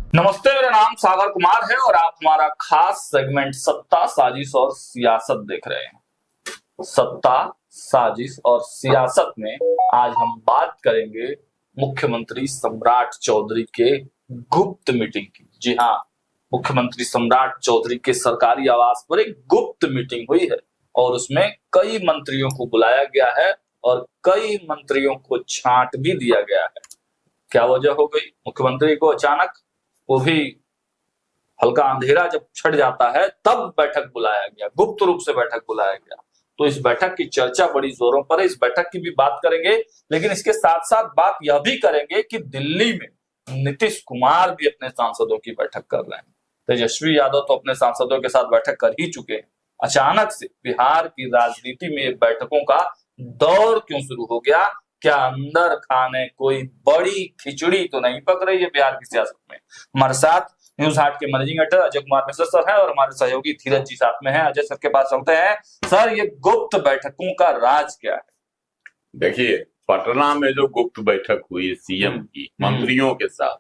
नमस्ते, मेरा नाम सागर कुमार है और आप हमारा खास सेगमेंट सत्ता, साजिश और सियासत देख रहे हैं। सत्ता, साजिश और सियासत में आज हम बात करेंगे मुख्यमंत्री सम्राट चौधरी के गुप्त मीटिंग की। जी हाँ, मुख्यमंत्री सम्राट चौधरी के सरकारी आवास पर एक गुप्त मीटिंग हुई है और उसमें कई मंत्रियों को बुलाया गया है और कई मंत्रियों को छांट भी दिया गया है। क्या वजह हो गई? मुख्यमंत्री को अचानक, वो भी हल्का अंधेरा जब छट जाता है, तब बैठक बुलाया गया, गुप्त रूप से बैठक बुलाया गया। तो इस बैठक की चर्चा बड़ी जोरों पर है, इस बैठक की भी बात करेंगे, लेकिन इसके साथ साथ बात यह भी करेंगे कि दिल्ली में नीतीश कुमार भी अपने सांसदों की बैठक कर रहे हैं। तेजस्वी यादव तो अपने सांसदों के साथ बैठक कर ही चुके हैं। अचानक से बिहार की राजनीति में बैठकों का दौर क्यों शुरू हो गया? क्या अंदर खाने कोई बड़ी खिचड़ी तो नहीं पक रही है बिहार की सियासत में? हमारे साथ न्यूज हाट के managing editor Ajay Kumar Mishra sir हैं और हमारे सहयोगी धीरज जी साथ में हैं। अजय सर के पास चलते हैं। सर, ये गुप्त बैठकों का राज क्या है? देखिए, पटना में जो गुप्त बैठक हुई सीएम की मंत्रियों के साथ,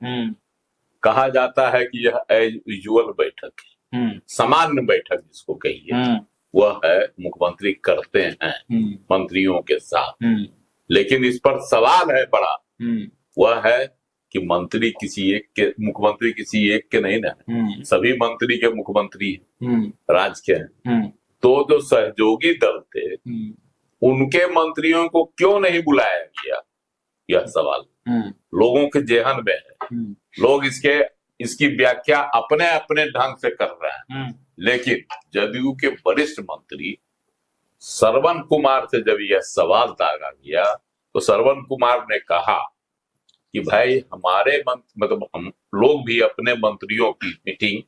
कहा जाता है कि यह एज यूजुअल बैठक है, सामान्य बैठक जिसको कहिए, वह है मुख्यमंत्री करते हैं मंत्रियों के साथ। लेकिन इस पर सवाल है बड़ा, वह है कि मंत्री किसी एक के, मुख्यमंत्री किसी एक के नहीं ना, सभी मंत्री के मुख्यमंत्री राज्य के हैं। तो जो सहयोगी दल थे उनके मंत्रियों को क्यों नहीं बुलाया गया, यह सवाल लोगों के जेहन में है। लोग इसकी व्याख्या अपने अपने ढंग से कर रहे हैं। लेकिन जदयू के वरिष्ठ मंत्री श्रवण कुमार से जब यह सवाल दागा गया तो श्रवण कुमार ने कहा कि भाई हमारे मतलब हम लोग भी अपने मंत्रियों की मीटिंग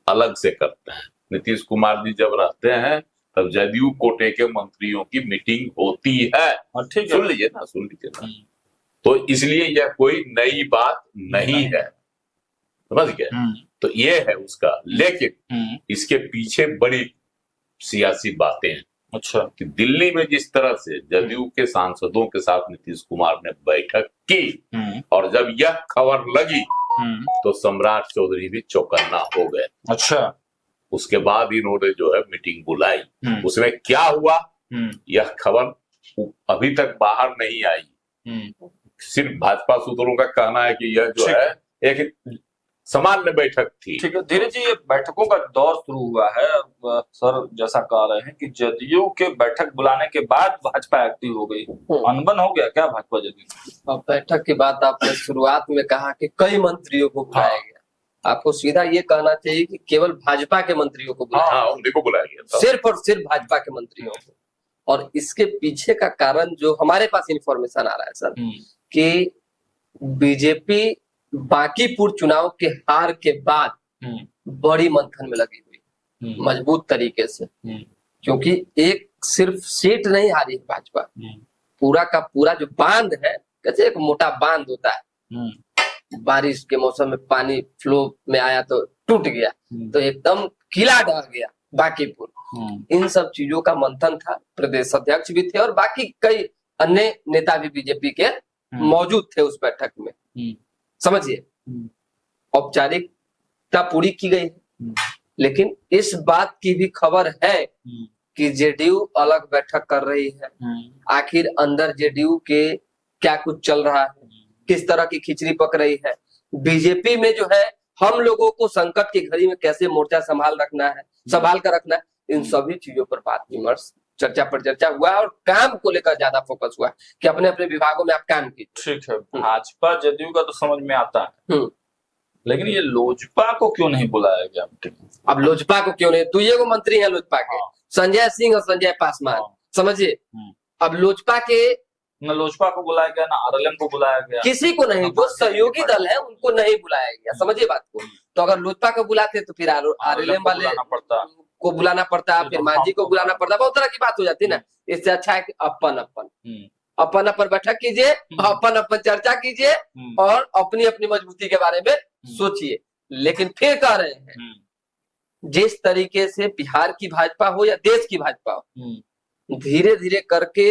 अलग से करते हैं। नीतीश कुमार जी जब रहते हैं तब जदयू कोटे के मंत्रियों की मीटिंग होती है। सुन लीजिए ना। तो इसलिए यह कोई नई बात नहीं है, समझ गए? तो ये है उसका। लेकिन इसके पीछे बड़ी सियासी बातें हैं। अच्छा, कि दिल्ली में जिस तरह से जदयू के सांसदों के साथ नीतीश कुमार ने बैठक की और जब यह खबर लगी तो सम्राट चौधरी भी चौकन्ना हो गए। अच्छा, उसके बाद इन्होंने जो है मीटिंग बुलाई। उसमें क्या हुआ यह खबर अभी तक बाहर नहीं आई। सिर्फ भाजपा सूत्रों का कहना है कि यह जो है एक सामान्य बैठक थी। ठीक है धीरज जी, ये बैठकों का दौर शुरू हुआ है। सर जैसा कह रहे हैं कि जदयू के बैठक बुलाने के बाद भाजपा एक्टिव हो गई, अनबन हो गया क्या भाजपा जदयू? अब बैठक की बात आपने शुरुआत में कहा कि कई मंत्रियों को बुलाया गया। आपको सीधा ये कहना चाहिए कि केवल भाजपा के मंत्रियों को बुलाया गया, सिर्फ और सिर्फ भाजपा के मंत्रियों को। और इसके पीछे का कारण जो हमारे पास इंफॉर्मेशन आ रहा है सर, कि बीजेपी बांकीपुर चुनाव के हार के बाद बड़ी मंथन में लगी हुई मजबूत तरीके से, क्योंकि एक सिर्फ सीट नहीं हारी है भाजपा, पूरा का पूरा जो बांध है, कैसे एक मोटा बांध होता है, बारिश के मौसम में पानी फ्लो में आया तो टूट गया, तो एकदम किला ढह गया बांकीपुर। इन सब चीजों का मंथन था। प्रदेश अध्यक्ष भी थे और बाकी कई अन्य नेता भी बीजेपी के मौजूद थे उस बैठक में। समझिए, औपचारिकता पूरी की गई है। लेकिन इस बात की भी खबर है कि जेडीयू अलग बैठक कर रही है। आखिर अंदर जेडीयू के क्या कुछ चल रहा है, किस तरह की खिचड़ी पक रही है, बीजेपी में जो है हम लोगों को संकट की घड़ी में कैसे मोर्चा संभाल कर रखना है, इन सभी चीजों पर बात विमर्श चर्चा पर चर्चा हुआ और काम को लेकर ज्यादा फोकस हुआ कि अपने अपने विभागों में आप काम कीजिए। ठीक है, भाजपा जदयू का तो समझ में आता है, लेकिन ये लोजपा को क्यों नहीं बुलाया गया मीटिंग? अब लोजपा को क्यों नहीं? तो ये वो मंत्री है लोजपा के, संजय सिंह और संजय पासवान। समझिए, अब लोजपा के न लोजपा को बुलाया गया, ना आरएलएम को बुलाया गया, किसी को नहीं। जो सहयोगी दल है उनको नहीं बुलाया गया। समझिए बात को। तो अगर लोजपा को बुलाते तो फिर आरएलएम वाले को बुलाना पड़ता, फिर मांझी को बुलाना पड़ता, बहुत तरह की बात हो जाती है ना। इससे अच्छा है कि अपन अपन बैठक कीजिए, अपन अपन चर्चा कीजिए और अपनी अपनी मजबूती के बारे में सोचिए। लेकिन फिर कह रहे हैं, जिस तरीके से बिहार की भाजपा हो या देश की भाजपा हो, धीरे धीरे करके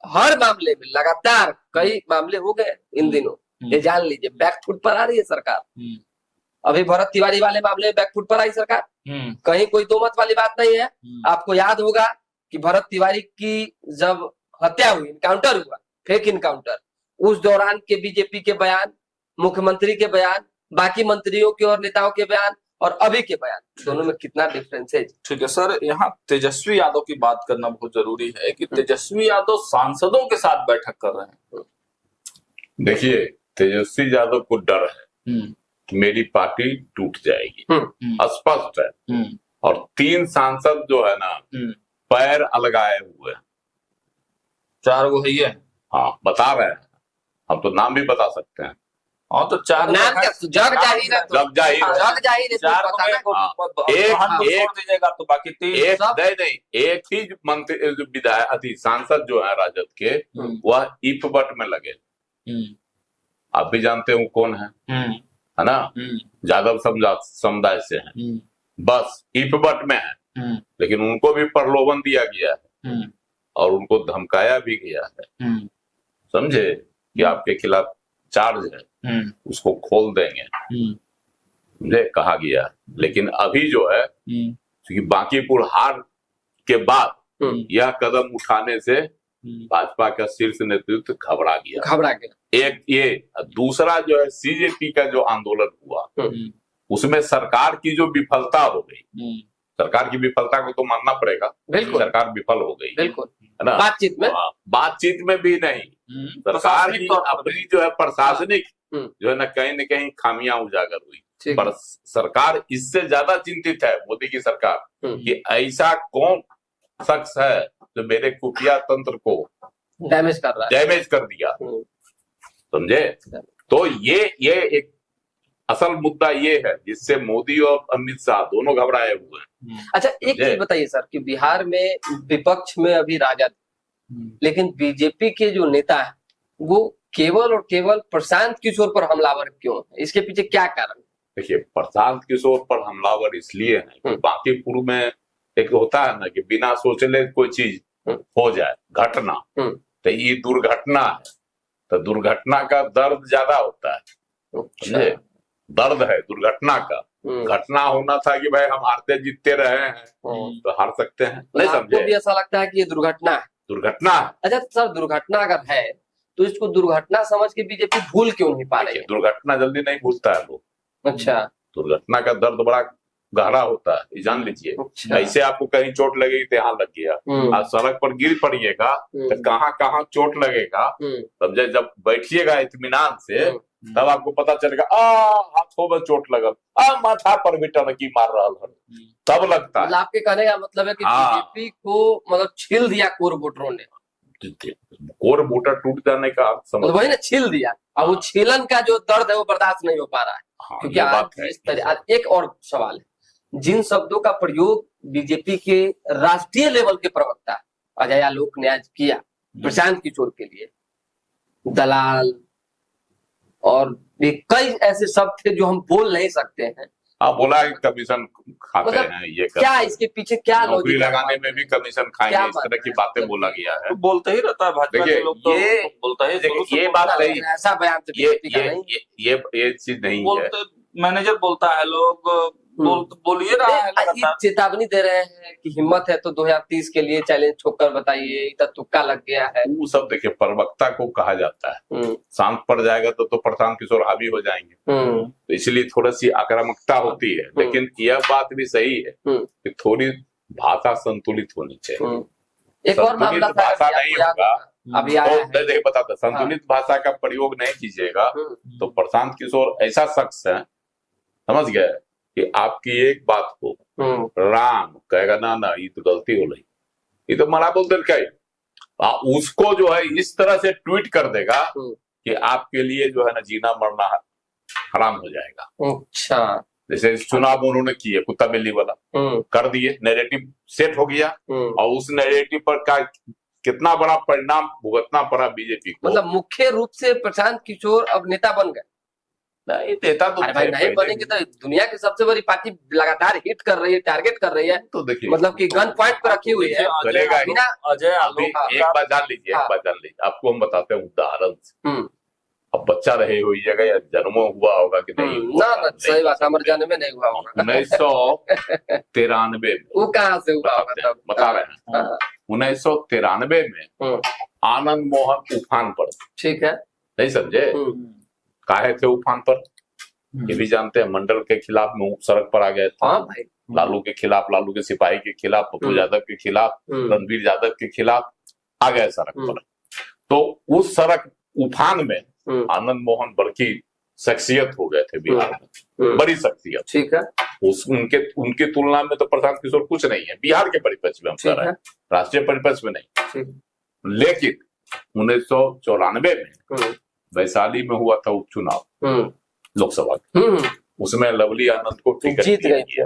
हर मामले में लगातार कई मामले हो गए इन दिनों, ये जान लीजिए, बैकफुट पर आ रही है सरकार। अभी भरत तिवारी वाले मामले में बैकफुट पर आई सरकार, कहीं कोई दो मत वाली बात नहीं है। आपको याद होगा कि भरत तिवारी की जब हत्या हुई, इनकाउंटर हुआ, फेक इनकाउंटर, उस दौरान के बीजेपी के बयान, मुख्यमंत्री के बयान, बाकी मंत्रियों के और नेताओं के बयान और अभी के बयान, दोनों में कितना डिफरेंस है। ठीक है सर, यहाँ तेजस्वी यादव की बात करना बहुत जरूरी है कि तेजस्वी यादव सांसदों के साथ बैठक कर रहे हैं। देखिए, तेजस्वी यादव को डर है कि मेरी पार्टी टूट जाएगी, स्पष्ट है। और 3 सांसद जो है ना पैर अलगाए हुए हैं, 4 वो है। हाँ, बता रहे हैं, हम तो नाम भी बता सकते हैं। हाँ, तो 4 नाम क्या, जग जाहिर है, जग जाहिर है। जग जाहिर है, 4 पता ना। एक दीजिएगा तो बाकी 3 नहीं, एक ही मंत्री विधायक सांसद जो है राजद के, वह ईपबट में लगे। आप भी जानते हो कौन है ना? यादव समुदाय से है, बस ईपबट में है। लेकिन उनको भी प्रलोभन दिया गया है और उनको धमकाया भी गया है, समझे, कि आपके खिलाफ चार्ज है, उसको खोल देंगे, मुझे कहा गया। लेकिन अभी जो है, क्योंकि बांकीपुर हार के बाद यह कदम उठाने से भाजपा का शीर्ष नेतृत्व घबरा गया। एक ये, दूसरा जो है सीजेपी का जो आंदोलन हुआ, उसमें सरकार की जो विफलता हो गई, सरकार की विफलता को तो मानना पड़ेगा, सरकार विफल हो गई, बिल्कुल, है ना? बातचीत में भी नहीं, सरकार की अपनी जो है प्रशासनिक जो है ना कहीं खामियां उजागर हुई। पर सरकार इससे ज्यादा चिंतित है, मोदी की सरकार, कि ऐसा कौन शख्स है जो मेरे खुफिया तंत्र को डैमेज कर दिया, समझे? तो ये एक असल मुद्दा ये है जिससे मोदी और अमित शाह दोनों घबराए हुए हैं। अच्छा, एक चीज बताइए सर कि बिहार में विपक्ष में अभी राजद, लेकिन बीजेपी के जो नेता है वो केवल और केवल प्रशांत किशोर पर हमलावर क्यों है? इसके पीछे क्या कारण? देखिए, प्रशांत किशोर पर हमलावर इसलिए है कि बांकीपुर में एक होता है ना कि बिना सोचले कोई चीज हो जाए, घटना, तो ये दुर्घटना है, तो दुर्घटना का दर्द ज्यादा होता है, दर्द है दुर्घटना का। घटना होना था कि भाई हम हारते जीतते रहे हैं तो हार सकते हैं, नहीं समझे? भी ऐसा लगता है कि ये दुर्घटना है? अच्छा सर, दुर्घटना अगर है तो इसको दुर्घटना समझ के बीजेपी भूल क्यों नहीं पा रही है? दुर्घटना जल्दी नहीं भूलता है लोग। अच्छा, दुर्घटना का दर्द बड़ा गहरा होता है, ये जान लीजिए। ऐसे आपको कहीं चोट लगेगी तो यहाँ लग गया, आज सड़क पर गिर पड़िएगा तो कहाँ चोट लगेगा, समझे? जब बैठिएगा इत्मीनान से तब आपको पता चलेगा, हाथों में चोट लगल, माथा पर भी टनकी मार रहा है, तब लगता है। आपके कहने का मतलब है कि बीजेपी को मतलब छील दिया कोर वोटरों ने। कोर वोटर टूट जाने का समझ, वही ना, छील दिया। अब वो छीलन का जो दर्द है वो बर्दाश्त नहीं हो पा रहा है। क्योंकि आज एक और सवाल है, जिन शब्दों का प्रयोग बीजेपी के राष्ट्रीय लेवल के प्रवक्ता अजय आलोक ने आज किया प्रशांत किशोर के लिए, दलाल और भी कई ऐसे शब्द थे जो हम बोल नहीं सकते हैं। बोला है कमीशन खाते मतलब हैं, ये क्या इसके पीछे क्या नौकरी लगाने में भी कमीशन खाएंगे, इस तरह की बातें बोला गया है। तो बोलते ही रहता है भाजपा के लोग, तो बोलता है, ये बात नहीं, ऐसा बयान ये चीज नहीं है। मैनेजर बोलता है, लोग बोलिए रहा है, चेतावनी दे रहे हैं कि हिम्मत है तो 2030 के लिए चैलेंज छोड़कर बताइए, इतना तुक्का लग गया है। वो सब देखिए प्रवक्ता को कहा जाता है, शांत पड़ जाएगा तो प्रशांत किशोर हावी हो जाएंगे, तो इसलिए थोड़ी सी आक्रामकता होती है। लेकिन यह बात भी सही है कि थोड़ी भाषा संतुलित होनी चाहिए। एक और मामला भाषा नहीं होगा अभी आया है, देखिए बताता, संतुलित भाषा का प्रयोग नहीं कीजिएगा तो प्रशांत किशोर ऐसा शख्स है, समझ गए, कि आपकी एक बात को राम कहेगा, ना ये तो गलती हो गई, ये तो मना बोल देगा, उसको जो है इस तरह से ट्वीट कर देगा कि आपके लिए जो है ना जीना मरना हराम हो जाएगा। अच्छा, जैसे चुनाव उन्होंने किए कुत्ता बिल्ली वाला कर दिए, नैरेटिव सेट हो गया और उस नैरेटिव पर का कितना बड़ा परिणाम भुगतना पड़ा बीजेपी को। मतलब मुख्य रूप से प्रशांत किशोर अब नेता बन गए। नहीं नेता तो भाई नहीं बनेंगे तो दुनिया की सबसे बड़ी पार्टी लगातार हिट कर रही है, टारगेट कर रही है, तो देखिए मतलब कि गन पॉइंट पर रखी हुई है। करेगा अजय एक बात जान लीजिए, आपको हम बताते हैं उदाहरण से। अब बच्चा रहे हुई जगह या जन्म हुआ होगा कि नहीं ना ना सही बात, हमारे जाने में नहीं हुआ होगा। 1993 में वो कहाँ से हुआ होगा तब? बता रहे हैं 1993 में आनंद मोहन उफान पर, ठीक है, नहीं समझे, काहे थे उफान पर ये भी जानते हैं। मंडल के खिलाफ में सड़क पर आ गए थे। हाँ भाई, लालू के खिलाफ, लालू के सिपाही के खिलाफ, पप्पू यादव के खिलाफ, रणवीर यादव के खिलाफ आ गए सड़क पर। तो उस सड़क उफान में आनंद मोहन बड़की शख्सियत हो गए थे बिहार में, बड़ी शख्सियत, ठीक है। उनके तुलना में तो प्रशांत किशोर कुछ नहीं है बिहार के परिप्रेक्ष्य में, हम कह रहे हैं राष्ट्रीय परिप्रेक्ष्य में नहीं। लेकिन 1994 में वैशाली में हुआ था उपचुनाव लोकसभा का, उसमें लवली आनंद को टिकट जीत गई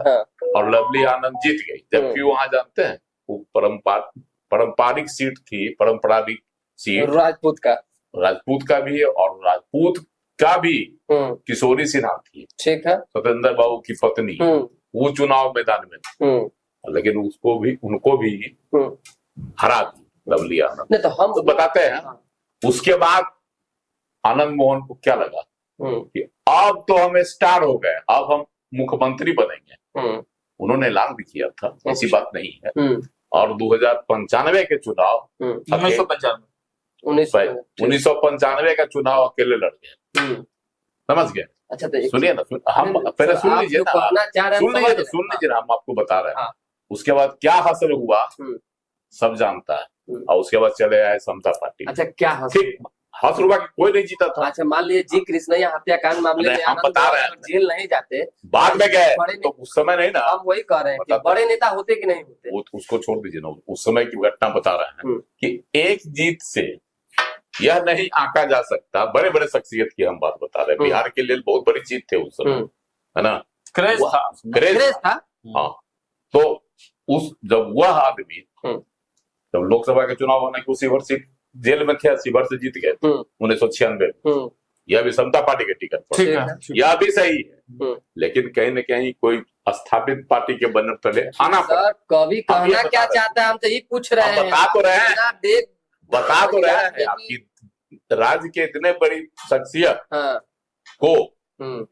और लवली आनंद जीत गई। जबकि वहां जानते हैं वो पारंपरिक सीट थी, पारंपरिक सीट राजपूत का भी है और राजपूत का भी किशोरी सिन्हा थी, ठीक है, स्वतंत्र बाबू की पत्नी, वो चुनाव मैदान में थी, लेकिन उनको भी हरा दी लवली आनंद। तो हम तो बताते हैं उसके बाद आनंद मोहन को क्या लगा कि अब तो हम स्टार हो गए, अब हम मुख्यमंत्री बनेंगे। उन्होंने ऐलान भी किया था, ऐसी बात नहीं है। और 2095 के चुनाव 1995 का चुनाव अकेले लड़ गए, समझ गए। अच्छा तो सुनिए ना, हम पहले सुन लीजिए ना, सुन लीजिए ना, हम आपको बता रहे हैं। उसके बाद क्या हासिल हुआ सब जानता है, और उसके बाद चले आए समता पार्टी। अच्छा क्या हासिल हुआ कि कोई नहीं जीता था। अच्छा मान लीजिए जी कृष्णैया हत्याकांड मामले में हम बता रहे हैं जेल नहीं जाते, बाद में गए तो उस समय नहीं ना, हम वही कह रहे हैं कि बड़े नेता होते कि नहीं होते, उसको छोड़ दीजिए ना, उस समय की घटना बता रहे हैं कि एक जीत से यह नहीं आंका जा सकता। बड़े बड़े शख्सियत की हम बात बता रहे हैं, बिहार के लिए बहुत बड़ी जीत थे उस समय, है ना, क्रेज था। हाँ, तो जब वह आदमी जब लोकसभा के चुनाव होने की उसी वर्ष जेल में थे, 80 वर्ष से जीत गए 1996 में, यह भी समता पार्टी के टिकट पर, यह भी सही है। लेकिन कहीं न कहीं कोई स्थापित पार्टी के बनने तले आना पड़ा। कभी कहना क्या चाहता है, हम तो ये पूछ रहे हैं, बता तो रहे हैं आपकी राज्य के इतने बड़ी शख्सियत को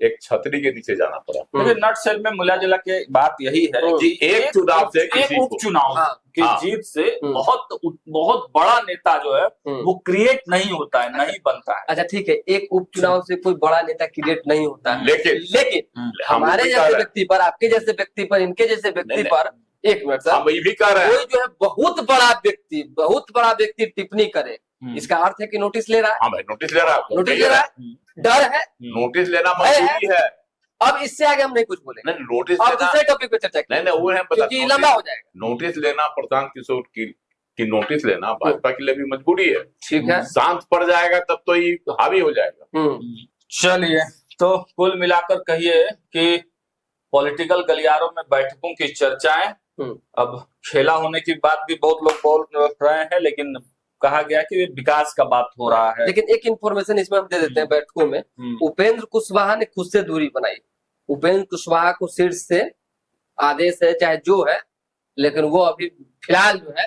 एक छतरी के नीचे जाना पड़ा। लेकिन नट सेल में मिला जुला के बात यही है कि एक चुनाव से, एक उपचुनाव की जीत से बहुत बड़ा नेता जो है वो क्रिएट नहीं होता है, नहीं बनता है। अच्छा ठीक है, एक उपचुनाव से कोई बड़ा नेता क्रिएट नहीं होता है, लेकिन हमारे जैसे व्यक्ति पर, आपके जैसे व्यक्ति पर, इनके जैसे व्यक्ति पर, एक मिनट सर, हम ये भी कह रहे हैं, कोई जो है बहुत बड़ा व्यक्ति टिप्पणी करे, इसका अर्थ है कि नोटिस ले रहा है। हाँ भाई, नोटिस ले रहा है, डर है, नोटिस लेना मजबूरी है। अब इससे आगे हम नहीं कुछ बोलेंगे, नोटिस अब दूसरे टॉपिक पे चर्चा नहीं वो है, क्योंकि लंबा हो जाएगा। नोटिस लेना प्रशांत किशोर की नोटिस लेना भाजपा के लिए भी मजबूरी है, ठीक है। शांत पड़ जाएगा तब तो ये हावी हो जाएगा। चलिए, तो कुल मिलाकर कहिए कि पॉलिटिकल गलियारों में बैठकों की चर्चाएं, अब खेला होने की बात भी बहुत लोग बोल रहे हैं, लेकिन कहा गया कि विकास का बात हो रहा है। लेकिन एक इंफॉर्मेशन इसमें हम दे देते हैं बैठकों में, उपेंद्र कुशवाहा ने खुद से दूरी बनाई। उपेंद्र कुशवाहा को शीर्ष से आदेश है, चाहे जो है, लेकिन वो अभी फिलहाल जो है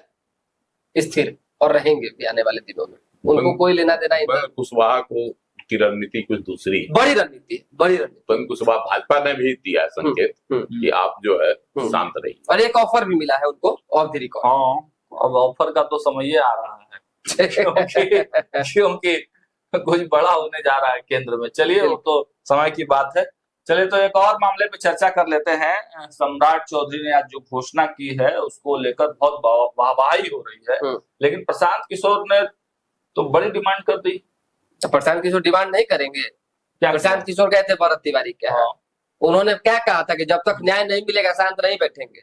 स्थिर और रहेंगे भी आने वाले दिनों में, उनको कोई लेना देना नहीं। कुशवाहा की रणनीति कुछ दूसरी है, बड़ी रणनीति। उपेंद्र कुशवाहा भाजपा ने भी दिया संकेत कि आप जो है शांत रहिए, और एक ऑफर भी मिला है उनको ऑफ द रिकॉर्ड। हाँ, अब ऑफर का तो समय आ रहा है क्योंकि कुछ बड़ा होने जा रहा है केंद्र में। चलिए, वो तो समय की बात है। चलिए, तो एक और मामले पे चर्चा कर लेते हैं। सम्राट चौधरी ने आज जो घोषणा की है उसको लेकर बहुत वाहवाही हो रही है, लेकिन प्रशांत किशोर ने तो बड़ी डिमांड कर दी। तो प्रशांत किशोर डिमांड नहीं करेंगे क्या? प्रशांत किशोर गए थे भरत तिवारी के, उन्होंने क्या कहा था कि जब तक न्याय नहीं मिलेगा शांत नहीं बैठेंगे।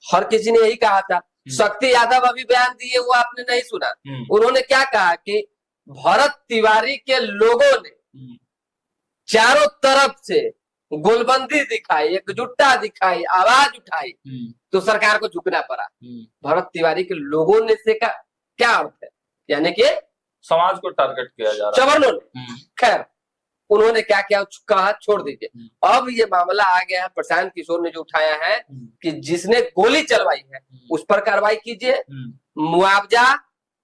हर किसी ने यही कहा था। शक्ति यादव अभी बयान दिए, वो आपने नहीं सुना। उन्होंने क्या कहा कि भरत तिवारी के लोगों ने चारों तरफ से गोलबंदी दिखाई, एकजुटता दिखाई, आवाज उठाई, तो सरकार को झुकना पड़ा। भरत तिवारी के लोगों ने से का क्या अर्थ है? यानी कि समाज को टारगेट किया जा रहा है चवरनों ने। खैर, उन्होंने क्या क्या कहा छोड़ दीजिए। अब ये मामला आ गया है, प्रशांत किशोर ने जो उठाया है कि जिसने गोली चलवाई है उस पर कार्रवाई कीजिए, मुआवजा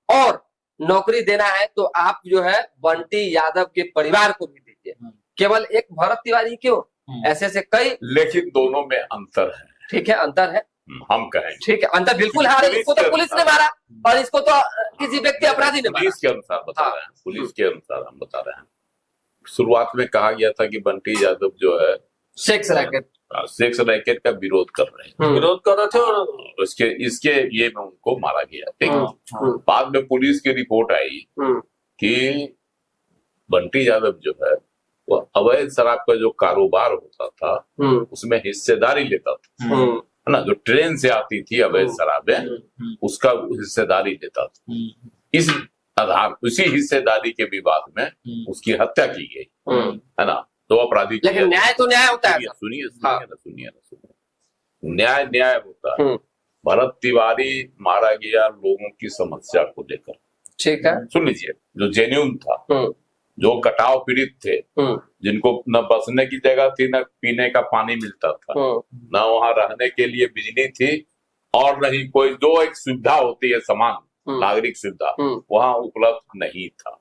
और नौकरी देना है तो आप जो है बंटी यादव के परिवार को भी दीजिए, केवल एक भरत तिवारी क्यों, ऐसे से कई। लेकिन दोनों में अंतर है। ठीक है, अंतर है, हम कहेंगे ठीक है, अंतर बिल्कुल है। इसको तो पुलिस ने मारा और इसको तो किसी व्यक्ति अपराधी ने मारा। पुलिस के अनुसार बता रहे हैं, पुलिस के अनुसार हम बता रहे हैं। शुरुआत में कहा गया था कि बंटी यादव जो है सेक्स रैकेट का विरोध कर रहे हैं, विरोध कर रहे थे और इसके ये में उनको मारा गया। ठीक, बाद में पुलिस की रिपोर्ट आई कि बंटी यादव जो है वो अवैध शराब का जो कारोबार होता था उसमें हिस्सेदारी लेता था, है ना, जो ट्रेन से आती थी अवैध शराबें उसका हिस्सेदारी लेता था। इस आधार उसी हिस्सेदारी के विवाद में उसकी हत्या की गई, है ना। तो अपराधी, लेकिन न्याय तो न्याय होता है। सुनिए न्याय होता है। भरत तिवारी मारा गया लोगों की समस्या को लेकर, ठीक है, सुन लीजिए, जो जेन्युइन था, जो कटाव पीड़ित थे, जिनको न बसने की जगह थी, न पीने का पानी मिलता था, न वहां रहने के लिए बिजली थी, और नहीं कोई जो एक सुविधा होती है समान नागरिक सुविधा वहां उपलब्ध नहीं था।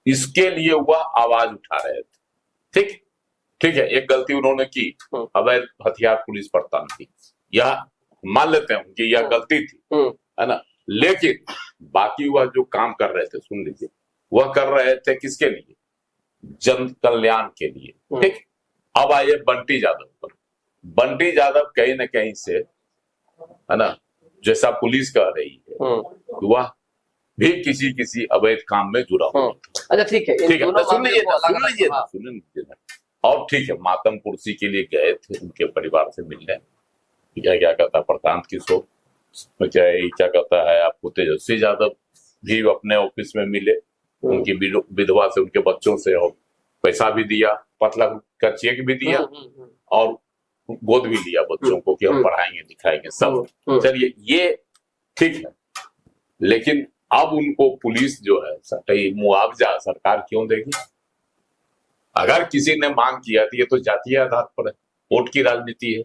इसके लिए वह आवाज उठा रहे थे। ठीक है, एक गलती उन्होंने की, अवैध हथियार पुलिस पर थी, यह मान लेते हैं कि यह गलती थी, है ना। लेकिन बाकी वह जो काम कर रहे थे, सुन लीजिए, वह कर रहे थे किसके लिए, जन कल्याण के लिए। ठीक, अब आइए बंटी यादव पर। बंटी यादव कहीं न कहीं से, है ना, जैसा पुलिस कह रही है, वह भी किसी अवैध काम में जुड़ा हुआ। अच्छा, ठीक है, सुन लीजिए। और ठीक है, मातम कुर्सी के लिए गए थे उनके परिवार से मिलने, क्या कहता है प्रशांत किशोर, क्या कहता है आपको तेजस्वी यादव भी अपने ऑफिस में मिले, उनकी विधवा से, उनके बच्चों से, और पैसा भी दिया, 5 लाख का चेक भी दिया, और गोद भी लिया बच्चों को कि हम पढ़ाएंगे लिखाएंगे सब। चलिए, ये ठीक है, लेकिन अब उनको पुलिस जो है मुआवजा सरकार क्यों देगी? अगर किसी ने मांग किया तो ये तो जातीय आधार पर है, वोट की राजनीति है।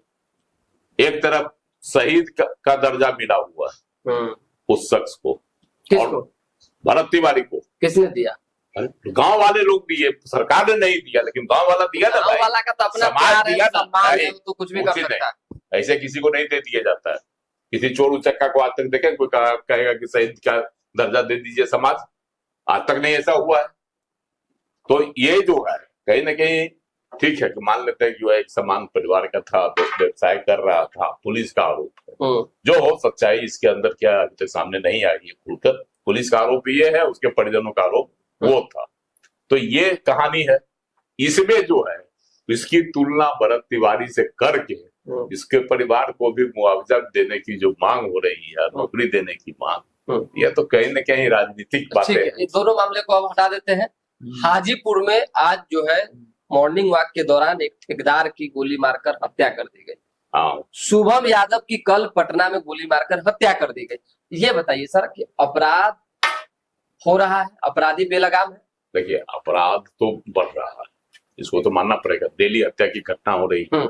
एक तरफ शहीद का दर्जा मिला हुआ है उस शख्स को, किसको? भरत तिवारी को। किसने दिया? गांव वाले लोग दिए, सरकार ने नहीं दिया, लेकिन गांव वाला दिया ना, गांव वाला का तो अपना समाज दिया ना, तो कुछ भी कर सकता है। ऐसे किसी को नहीं दे दिया जाता है। किसी चोर उचक्का को आज तक देखे कोई कहेगा कि शहीद का दर्जा दे दीजिए समाज, आज तक नहीं ऐसा हुआ है। तो ये जो है कहीं ना कहीं ठीक है कि मान लेते हैं कि वह एक समान परिवार का था, व्यवसाय कर रहा था, पुलिस का आरोप है। जो हो सच्चाई इसके अंदर क्या अभी तक सामने नहीं आई है खुलकर, पुलिस का आरोप ये है, उसके परिजनों का आरोप वो था। तो ये कहानी है। इसमें जो है इसकी तुलना भरत तिवारी से करके इसके परिवार को भी मुआवजा देने की जो मांग हो रही है, नौकरी देने की मांग, यह तो कहीं न कहीं राजनीतिक बातें हैं। इन दोनों मामले को अब हटा देते हैं। हाजीपुर में आज जो है मॉर्निंग वॉक के दौरान एक ठेकेदार की गोली मारकर हत्या कर दी गई। शुभम यादव की कल पटना में गोली मारकर हत्या कर दी गई। ये बताइए सर कि अपराध हो रहा है, अपराधी बेलगाम है? देखिए, अपराध तो बढ़ रहा है, इसको तो मानना पड़ेगा। डेली हत्या की घटना हो रही है,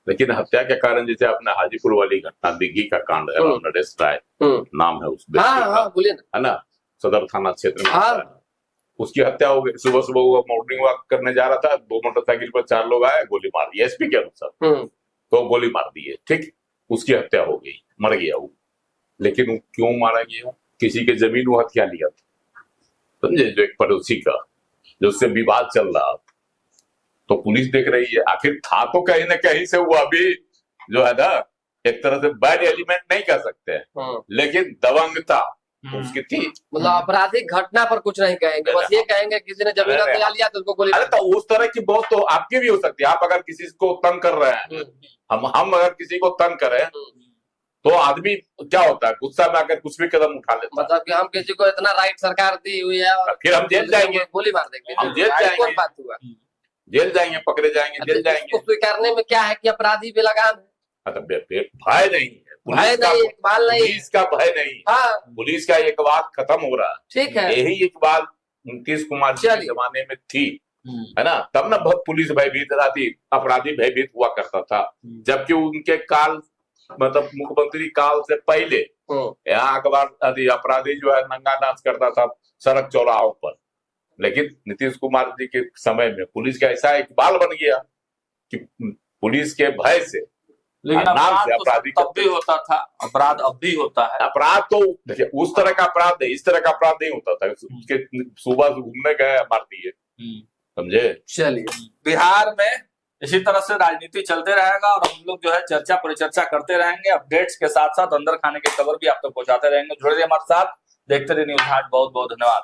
लेकिन हत्या के कारण जैसे अपने हाजीपुर वाली घटना दिग्गी का कांड है, नरेश राय नाम है उस व्यक्ति का, है ना, सदर थाना क्षेत्र में उसकी हत्या हो गई। सुबह सुबह वो मॉर्निंग वॉक करने जा रहा था, 2 मोटरसाइकिल पर 4 लोग आए, गोली मार दी एसपी के अनुसार, तो गोली मार दी है। ठीक, उसकी हत्या हो गई, मर गया वो। लेकिन वो क्यों मारा गया? किसी के जमीन वो हत्या लिया था, समझे, जो एक पड़ोसी का, जो उससे विवाद चल रहा था। तो पुलिस देख रही है, आखिर था तो कहीं ना कहीं से वो अभी जो है ना एक तरह से बैड एलिमेंट नहीं कह सकते हैं, लेकिन दबंगता उसकी थी। मतलब आपराधिक घटना पर कुछ नहीं कहेंगे, बस ये कहेंगे किसी ने जमीन हत्या लिया तो उसको गोली। अरे तो उस तरह की बहुत तो आपकी भी हो सकती है। आप अगर किसी को तंग कर रहे हैं, हम अगर किसी को तंग करें तो आदमी क्या होता है, गुस्सा में आकर कुछ भी कदम उठा लेता है। मतलब कि हम किसी को इतना राइट सरकार दी हुई है और फिर हम जेल जाएंगे, गोली मार देंगे, हम जेल जाएंगे, बात हुआ, जेल जाएंगे, पकड़े जाएंगे, जेल जाएंगे। स्वीकारने में क्या है कि अपराधी बेलगाम है, भय नहीं है, भय नहीं, इकबाल नहीं, पुलिस का भय नहीं। हाँ, पुलिस का इकबाल खत्म हो रहा है। ठीक है, यही इकबाल नीतीश कुमार के जमाने में थी, है ना, तब ना बहुत पुलिस भयभीत रहती, अपराधी भयभीत हुआ करता था। जबकि उनके काल मतलब मुख्यमंत्री काल से पहले यहाँ अखबार अपराधी जो है नंगा नाच करता था सड़क चौराहों पर, लेकिन नीतीश कुमार जी के समय में पुलिस का ऐसा इकबाल बन गया कि पुलिस के भय से, लेकिन नाम से अपराध तो तब भी होता था, अपराध अब भी होता है। अपराध तो देखिए उस तरह का अपराध नहीं, इस तरह का अपराध नहीं होता था। उसके सुबह घूमने गए मार दिए, समझे। चलिए, बिहार में इसी तरह से राजनीति चलते रहेगा और हम लोग जो है चर्चा परिचर्चा करते रहेंगे, अपडेट्स के साथ साथ अंदर खाने की खबर भी आप तक पहुंचाते रहेंगे। जुड़े रहिए हमारे साथ, देखते रहिए न्यूज़ हाट। बहुत बहुत धन्यवाद।